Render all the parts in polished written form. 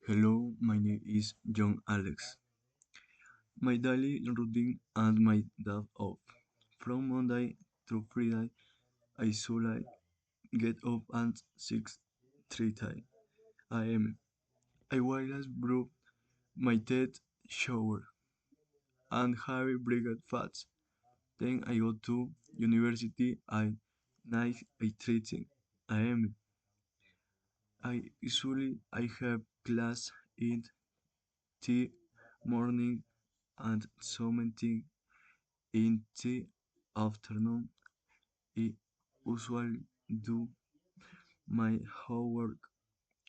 Hello, my name is John Alex. My daily routine and my day off. From Monday through Friday, I usually get up at 6:30 a.m. I always brew my teeth, shower, and have breakfast. Then I go to university at 9:30 a.m. I have class in the morning and something in the afternoon. I usually do my homework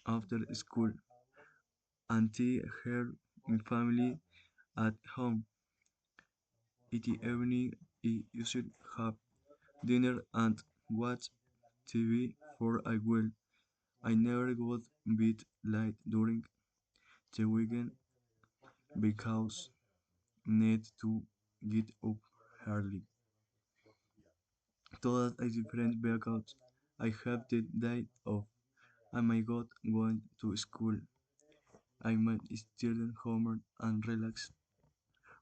after school until her family at home. In the evening, I usually have dinner and watch TV for a while. I never go to bed late during the weekend because need to get up early. Todas are different because I have the day off. I might go going to school. I might student homework and relax.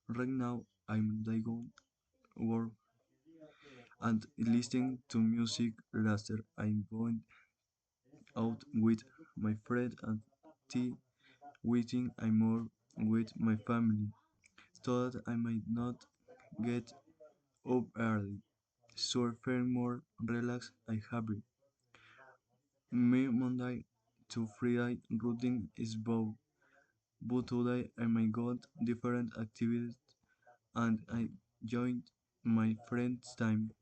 Right now I'm doing work and listening to music. Later I'm going out with my friend and tea waiting I'm more with my family. So that I might not get up early. So I feel more relaxed and happy. My Monday to Friday routine is both. But today I might got different activities and I joined my friends' time.